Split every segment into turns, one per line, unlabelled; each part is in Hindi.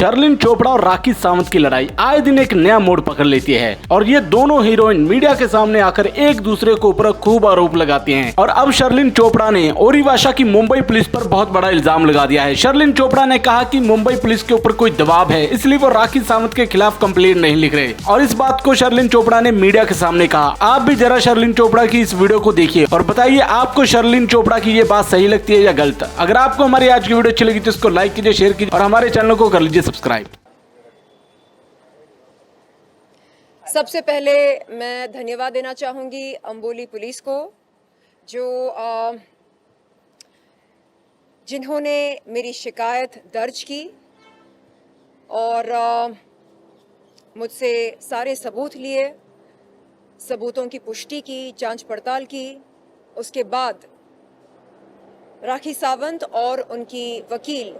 शर्लिन चोपड़ा और राखी सावंत की लड़ाई आए दिन एक नया मोड़ पकड़ लेती है और ये दोनों हीरोइन मीडिया के सामने आकर एक दूसरे के ऊपर खूब आरोप लगाती हैं। और अब शर्लिन चोपड़ा ने ओरीवाशा की मुंबई पुलिस पर बहुत बड़ा इल्जाम लगा दिया है। शर्लिन चोपड़ा ने कहा कि मुंबई पुलिस के ऊपर कोई दबाव है, इसलिए वो राखी सावंत के खिलाफ कंप्लेंट नहीं लिख रहे। और इस बात को शर्लिन चोपड़ा ने मीडिया के सामने कहा। आप भी जरा शर्लिन चोपड़ा की इस वीडियो को देखिए और बताइए आपको शर्लिन चोपड़ा की ये बात सही लगती है या गलत। अगर आपको हमारी आज की वीडियो अच्छी लगी तो इसको लाइक कीजिए, शेयर कीजिए और हमारे चैनल को कर लीजिए सब्सक्राइब।
सबसे पहले मैं धन्यवाद देना चाहूँगी अंबोली पुलिस को, जो जिन्होंने मेरी शिकायत दर्ज की और मुझसे सारे सबूत लिए, सबूतों की पुष्टि की, जांच पड़ताल की। उसके बाद राखी सावंत और उनकी वकील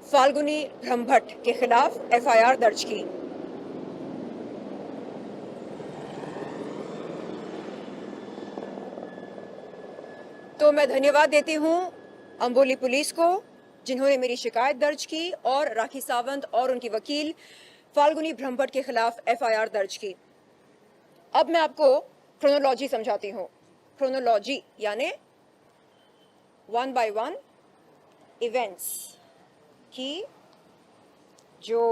फाल्गुनी ब्रह्मभट्ट के खिलाफ एफआईआर दर्ज की। तो मैं धन्यवाद देती हूं अंबोली पुलिस को, जिन्होंने मेरी शिकायत दर्ज की और राखी सावंत और उनकी वकील फाल्गुनी ब्रह्मभट्ट के खिलाफ एफआईआर दर्ज की। अब मैं आपको क्रोनोलॉजी समझाती हूं। क्रोनोलॉजी यानी 1 by 1 इवेंट्स की जो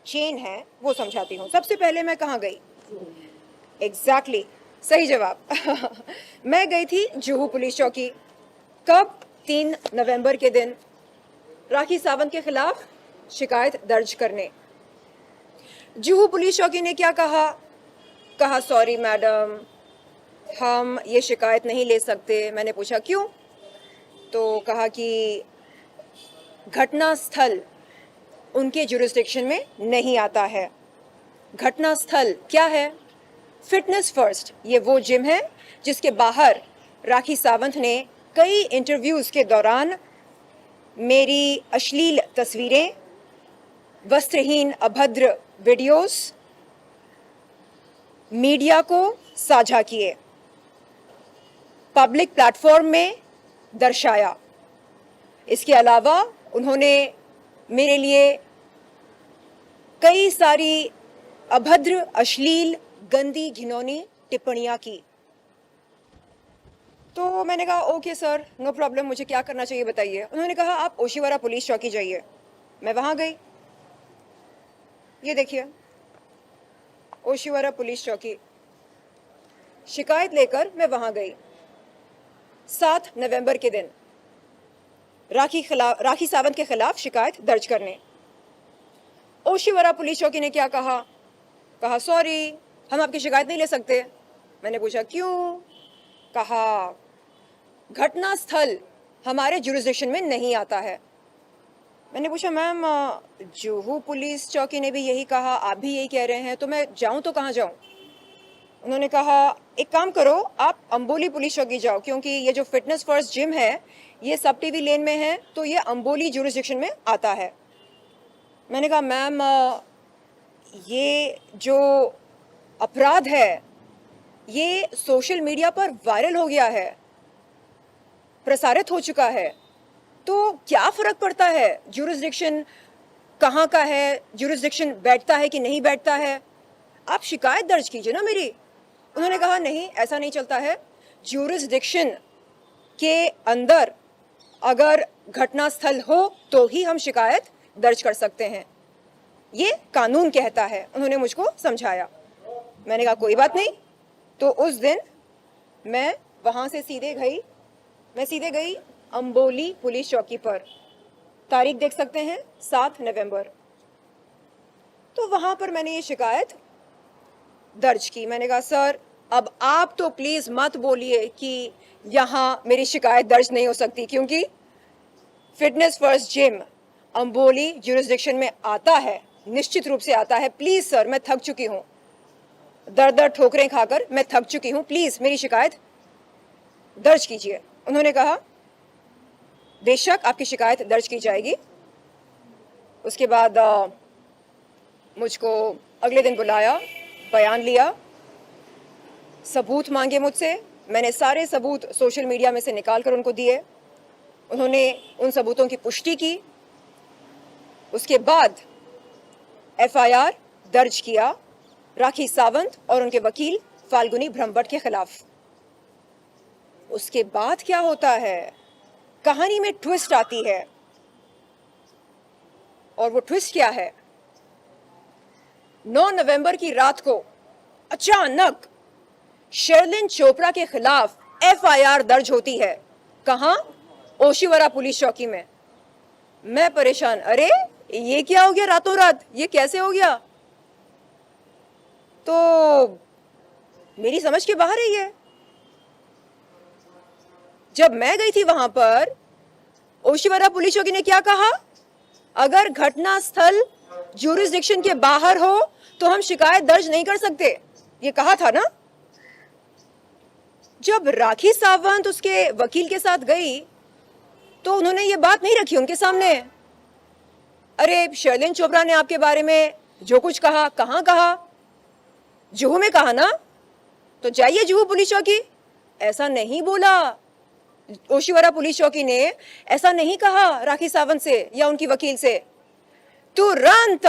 चेन है वो समझाती हूँ। सबसे पहले मैं कहाँ गई? एग्जैक्टली सही जवाब मैं गई थी जुहू पुलिस चौकी। कब? 3 नवंबर के दिन राखी सावंत के खिलाफ शिकायत दर्ज करने। जुहू पुलिस चौकी ने क्या कहा सॉरी मैडम, हम ये शिकायत नहीं ले सकते। मैंने पूछा क्यों? तो कहा कि घटना स्थल उनके जुरिस्डिक्शन में नहीं आता है। घटना स्थल क्या है? Fitness first. ये वो जिम है जिसके बाहर राखी सावंत ने कई इंटरव्यूज के दौरान मेरी अश्लील तस्वीरें, वस्त्रहीन अभद्र वीडियोस मीडिया को साझा किए, पब्लिक प्लेटफॉर्म में दर्शाया। इसके अलावा उन्होंने मेरे लिए कई सारी अभद्र, अश्लील, गंदी, घिनौनी टिप्पणियां की। तो मैंने कहा ओके सर, नो प्रॉब्लम, मुझे क्या करना चाहिए बताइए। उन्होंने कहा आप ओशीवारा पुलिस चौकी जाइए। मैं वहां गई। ये देखिए ओशीवारा पुलिस चौकी, शिकायत लेकर मैं वहां गई 7 नवंबर के दिन राखी सावंत के खिलाफ शिकायत दर्ज करने। ओशीवारा पुलिस चौकी ने क्या कहा सॉरी, हम आपकी शिकायत नहीं ले सकते। मैंने पूछा क्यों? कहा घटना स्थल हमारे जुरिस्डिक्शन में नहीं आता है। मैंने पूछा मैम, जुहू पुलिस चौकी ने भी यही कहा, आप भी यही कह रहे हैं, तो मैं जाऊं तो कहाँ जाऊं? उन्होंने कहा एक काम करो, आप अंबोली पुलिस चौकी जाओ, क्योंकि ये जो फिटनेस फर्स्ट जिम है ये सब टीवी लेन में है, तो ये अंबोली जुरिस्डिक्शन में आता है। मैंने कहा मैम, ये जो अपराध है ये सोशल मीडिया पर वायरल हो गया है, प्रसारित हो चुका है, तो क्या फर्क पड़ता है जुरिस्डिक्शन कहाँ का है, जुरिस्डिक्शन बैठता है कि नहीं बैठता है, आप शिकायत दर्ज कीजिए ना मेरी। उन्होंने कहा नहीं, ऐसा नहीं चलता है, जुरिस्डिक्शन के अंदर अगर घटना स्थल हो तो ही हम शिकायत दर्ज कर सकते हैं, ये कानून कहता है। उन्होंने मुझको समझाया। मैंने कहा कोई बात नहीं। तो उस दिन मैं वहाँ से सीधे गई अंबोली पुलिस चौकी पर। तारीख देख सकते हैं 7 नवंबर। तो वहाँ पर मैंने ये शिकायत दर्ज की। मैंने कहा सर, अब आप तो प्लीज़ मत बोलिए कि यहाँ मेरी शिकायत दर्ज नहीं हो सकती, क्योंकि fitness first gym Amboli jurisdiction में आता है, निश्चित रूप से आता है। प्लीज़ सर, मैं थक चुकी हूँ, दर ठोकरें खाकर मैं थक चुकी हूँ, प्लीज़ मेरी शिकायत दर्ज कीजिए। उन्होंने कहा बेशक आपकी शिकायत दर्ज की जाएगी। उसके बाद मुझको अगले दिन बुलाया, बयान लिया, सबूत मांगे मुझसे। मैंने सारे सबूत सोशल मीडिया में से निकाल कर उनको दिए। उन्होंने उन सबूतों की पुष्टि की उसके बाद एफआईआर दर्ज किया राखी सावंत और उनके वकील फाल्गुनी ब्रह्मभट्ट के खिलाफ। उसके बाद क्या होता है, कहानी में ट्विस्ट आती है। और वो ट्विस्ट क्या है, 9 नवंबर की रात को अचानक शर्लिन चोपड़ा के खिलाफ एफआईआर दर्ज होती है। कहां? ओशिवरा पुलिस चौकी में। मैं परेशान, अरे ये क्या हो गया रातों रात, ये कैसे हो गया? तो मेरी समझ के बाहर है ये। जब मैं गई थी वहां पर, ओशिवरा पुलिस चौकी ने क्या कहा, अगर घटना स्थल ज्यूरिसडिक्शन के बाहर हो तो हम शिकायत दर्ज नहीं कर सकते, ये कहा था ना। जब राखी सावंत उसके वकील के साथ गई तो उन्होंने ये बात नहीं रखी उनके सामने। अरे शर्लिन चोपड़ा ने आपके बारे में जो कुछ कहा, कहां कहा? जुहू में कहा ना, तो जाइए जुहू पुलिस चौकी। ऐसा नहीं बोला, ओशिवरा पुलिस चौकी ने ऐसा नहीं कहा राखी सावंत से या उनकी वकील से। तुरंत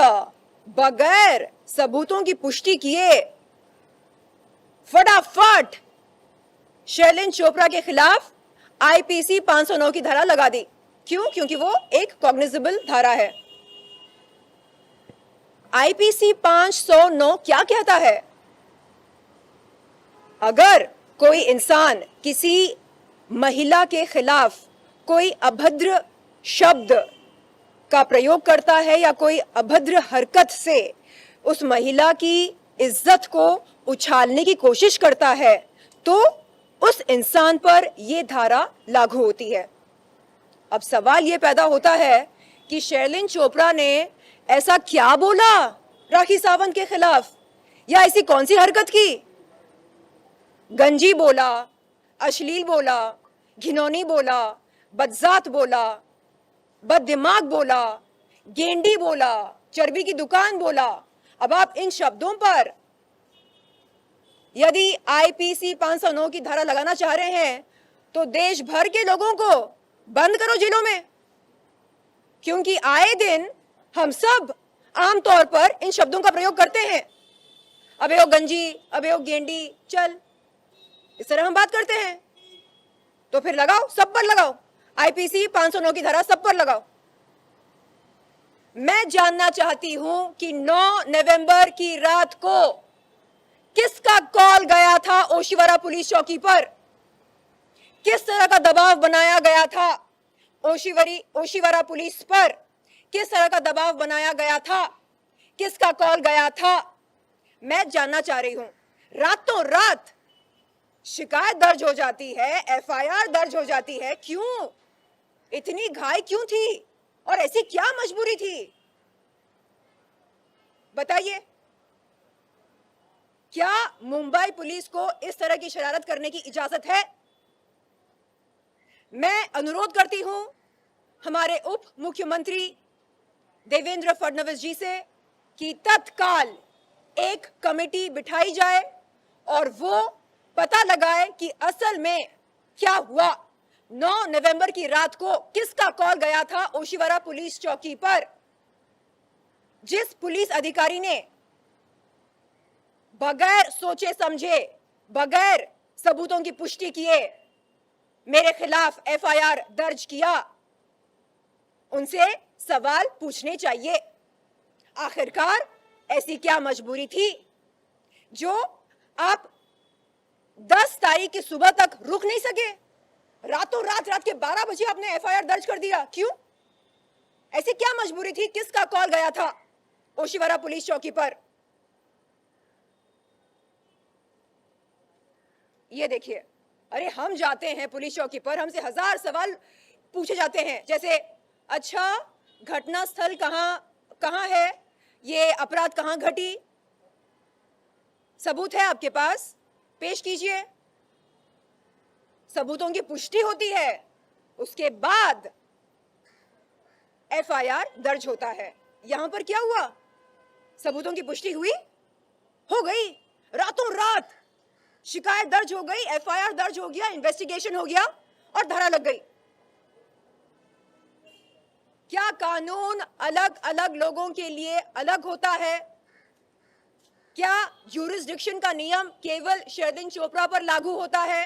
बगैर सबूतों की पुष्टि किए फटाफट शर्लिन चोपड़ा के खिलाफ आईपीसी 509 की धारा लगा दी। क्यों? क्योंकि वो एक कॉग्निजेबल धारा है। आईपीसी 509 क्या कहता है? अगर कोई इंसान किसी महिला के खिलाफ कोई अभद्र शब्द का प्रयोग करता है या कोई अभद्र हरकत से उस महिला की इज्जत को उछालने की कोशिश करता है, तो उस इंसान पर यह धारा लागू होती है। अब सवाल यह पैदा होता है कि शर्लिन चोपड़ा ने ऐसा क्या बोला राखी सावंत के खिलाफ, या ऐसी कौन सी हरकत की? गंजी बोला, अश्लील बोला, घिनौनी बोला, बदजात बोला, बददिमाग बोला, गेंडी बोला, चर्बी की दुकान बोला। अब आप इन शब्दों पर यदि आईपीसी 509 की धारा लगाना चाह रहे हैं तो देश भर के लोगों को बंद करो जेलों में, क्योंकि आए दिन हम सब आमतौर पर इन शब्दों का प्रयोग करते हैं। अबे ओ गंजी, अबे ओ गेंडी, चल, इस तरह हम बात करते हैं। तो फिर लगाओ, सब पर लगाओ, आईपीसी 509 की धारा सब पर लगाओ। मैं जानना चाहती हूं कि 9 नवंबर की रात को किसका कॉल गया था ओशिवरा पुलिस चौकी पर, किस तरह का दबाव बनाया गया था ओशिवरा पुलिस पर, किस तरह का दबाव बनाया गया था, किसका कॉल गया था, मैं जानना चाह रही हूं। रातों रात शिकायत दर्ज हो जाती है, एफआईआर दर्ज हो जाती है, क्यों? इतनी घाई क्यों थी और ऐसी क्या मजबूरी थी, बताइए? क्या मुंबई पुलिस को इस तरह की शरारत करने की इजाजत है? मैं अनुरोध करती हूं हमारे उप मुख्यमंत्री देवेंद्र फडणवीस जी से कि तत्काल एक कमेटी बिठाई जाए और वो पता लगाए कि असल में क्या हुआ। 9 नवंबर की रात को किसका कॉल गया था ओशिवरा पुलिस चौकी पर? जिस पुलिस अधिकारी ने बगैर सोचे समझे, बगैर सबूतों की पुष्टि किए मेरे खिलाफ एफआईआर दर्ज किया, उनसे सवाल पूछने चाहिए। आखिरकार ऐसी क्या मजबूरी थी जो आप 10 तारीख की सुबह तक रुक नहीं सके? रातों रात के 12 बजे आपने एफआईआर दर्ज कर दिया, क्यों? ऐसी क्या मजबूरी थी? किसका कॉल गया था ओशिवरा पुलिस चौकी पर? ये देखिए, अरे हम जाते हैं पुलिस चौकी पर, हमसे 1000 सवाल पूछे जाते हैं, जैसे अच्छा घटना स्थल कहां है, ये अपराध कहां घटी, सबूत है आपके पास, पेश कीजिए। सबूतों की पुष्टि होती है, उसके बाद एफआईआर दर्ज होता है। यहां पर क्या हुआ? सबूतों की पुष्टि हुई, हो गई, रातों रात शिकायत दर्ज हो गई, एफआईआर दर्ज हो गया, इन्वेस्टिगेशन हो गया और धारा लग गई। क्या कानून अलग अलग लोगों के लिए अलग होता है? क्या ज्यूरिसडिक्शन का नियम केवल शर्लिन चोपड़ा पर लागू होता है?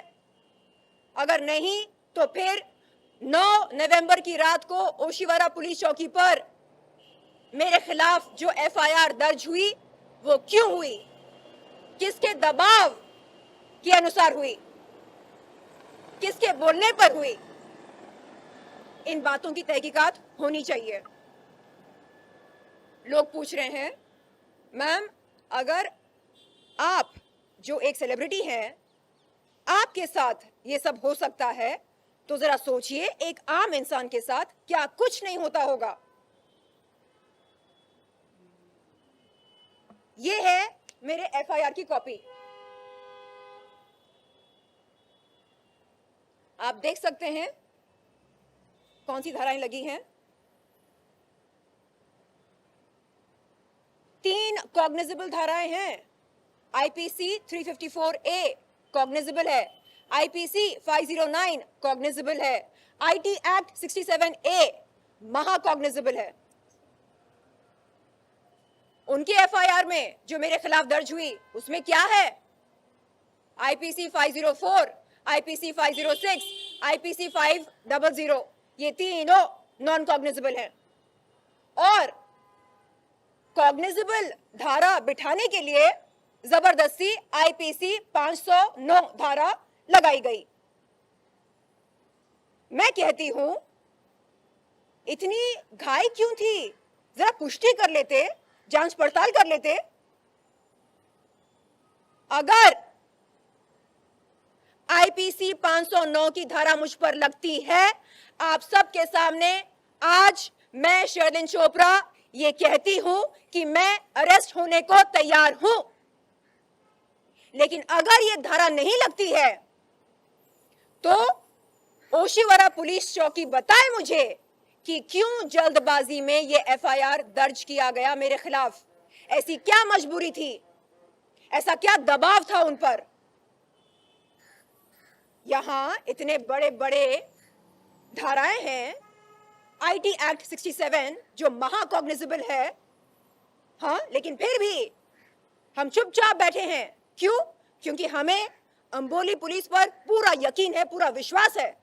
अगर नहीं तो फिर 9 नवंबर की रात को ओशिवारा पुलिस चौकी पर मेरे खिलाफ जो एफआईआर दर्ज हुई वो क्यों हुई? किसके दबाव के अनुसार हुई? किसके बोलने पर हुई? इन बातों की तहकीकात होनी चाहिए। लोग पूछ रहे हैं, मैम अगर आप जो एक सेलिब्रिटी हैं, आपके साथ ये सब हो सकता है, तो जरा सोचिए एक आम इंसान के साथ क्या कुछ नहीं होता होगा। ये है मेरे एफआईआर की कॉपी, आप देख सकते हैं कौन सी धाराएं लगी हैं। 3 कॉग्निजेबल धाराएं हैं। आईपीसी 354A कॉग्निजेबल है, आईपीसी 509 कॉग्निजेबल है, आईटी एक्ट 67A महाकॉग्निजेबल है। उनके एफआईआर में जो मेरे खिलाफ दर्ज हुई उसमें क्या है? आईपीसी 504, आईपीसी 506, आईपीसी 500, ये तीनों नॉन कॉग्निजेबल हैं। और कॉग्निजेबल धारा बिठाने के लिए जबरदस्ती आईपीसी 509 धारा लगाई गई। मैं कहती हूं, इतनी घाई क्यों थी? जरा पुष्टि कर लेते, जांच पड़ताल कर लेते। अगर आईपीसी 509 की धारा मुझ पर लगती है, आप सबके सामने आज मैं शर्लिन चोपड़ा ये कहती हूं कि मैं अरेस्ट होने को तैयार हूं। लेकिन अगर ये धारा नहीं लगती है तो ओशिवारा पुलिस चौकी बताए मुझे कि क्यों जल्दबाजी में ये एफआईआर दर्ज किया गया मेरे खिलाफ। ऐसी क्या मजबूरी थी? ऐसा क्या दबाव था उन पर? यहां इतने बड़े बड़े धाराएं हैं, आईटी एक्ट 67 जो महाकॉग्निजेबल है, हाँ, लेकिन फिर भी हम चुपचाप बैठे हैं। क्यों? क्योंकि हमें अंबोली पुलिस पर पूरा यकीन है, पूरा विश्वास है।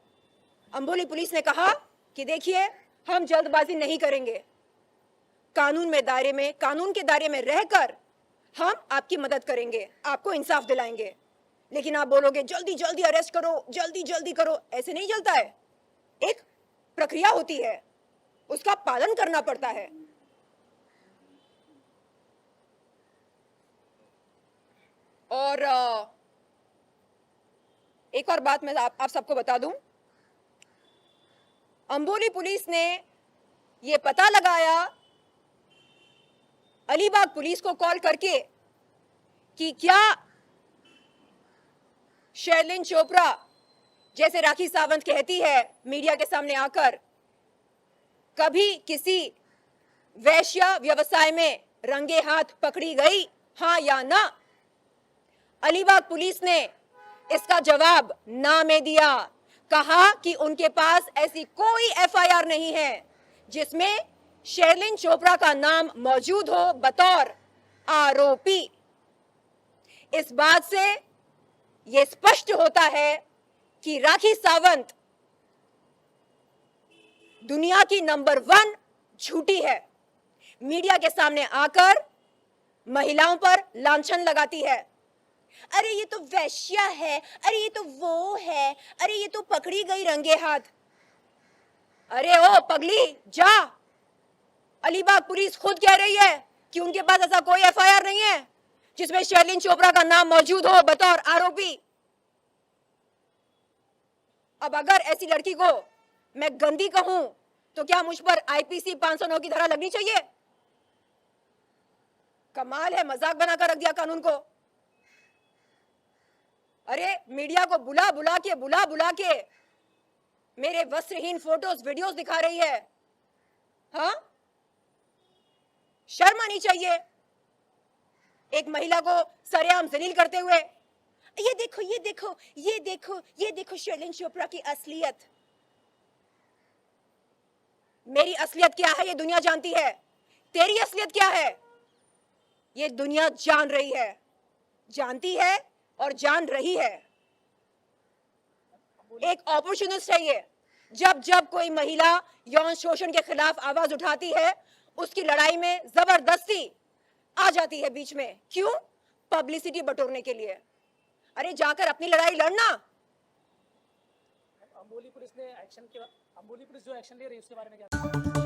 अंबोली पुलिस ने कहा कि देखिए हम जल्दबाजी नहीं करेंगे, कानून के दायरे में रहकर हम आपकी मदद करेंगे, आपको इंसाफ दिलाएंगे। लेकिन आप बोलोगे जल्दी जल्दी अरेस्ट करो, जल्दी जल्दी करो, ऐसे नहीं चलता है। एक प्रक्रिया होती है, उसका पालन करना पड़ता है। और एक और बात मैं आप सबको बता दूं, अंबोली पुलिस ने यह पता लगाया अलीबाग पुलिस को कॉल करके कि क्या शर्लिन चोपड़ा, जैसे राखी सावंत कहती है मीडिया के सामने आकर, कभी किसी वैश्या व्यवसाय में रंगे हाथ पकड़ी गई, हां या ना? अलीबाग पुलिस ने इसका जवाब ना में दिया, कहा कि उनके पास ऐसी कोई एफआईआर नहीं है जिसमें शर्लिन चोपड़ा का नाम मौजूद हो बतौर आरोपी। इस बात से यह स्पष्ट होता है कि राखी सावंत दुनिया की नंबर 1 झूठी है। मीडिया के सामने आकर महिलाओं पर लांछन लगाती है, अरे ये तो वैश्या है, अरे ये तो वो है, अरे ये तो पकड़ी गई रंगे हाथ। अरे ओ पगली, जा। अलीबाग पुलिस खुद कह रही है कि उनके पास ऐसा कोई एफआईआर नहीं है जिसमें शर्लिन चोपड़ा का नाम मौजूद हो बतौर आरोपी। अब अगर ऐसी लड़की को मैं गंदी कहूं तो क्या मुझ पर आईपीसी 509 की धारा लगनी चाहिए? कमाल है, मजाक बनाकर रख दिया कानून को। अरे मीडिया को बुला बुला के मेरे वस्त्रहीन फोटोज वीडियोस दिखा रही है, हाँ? शर्म आनी चाहिए एक महिला को सरेआम जलील करते हुए। ये देखो ये देखो ये देखो ये देखो शर्लिन चोपड़ा की असलियत। मेरी असलियत क्या है ये दुनिया जानती है, तेरी असलियत क्या है ये दुनिया जान रही है, जानती है और जान रही है। एक अपॉर्चुनिस्ट है ये। जब जब कोई महिला यौन शोषण के खिलाफ आवाज उठाती है, उसकी लड़ाई में जबरदस्ती आ जाती है बीच में। क्यों? पब्लिसिटी बटोरने के लिए। अरे जाकर अपनी लड़ाई लड़ना।
अम्बोली पुलिस जो एक्शन ले रही है उसके बारे में क्या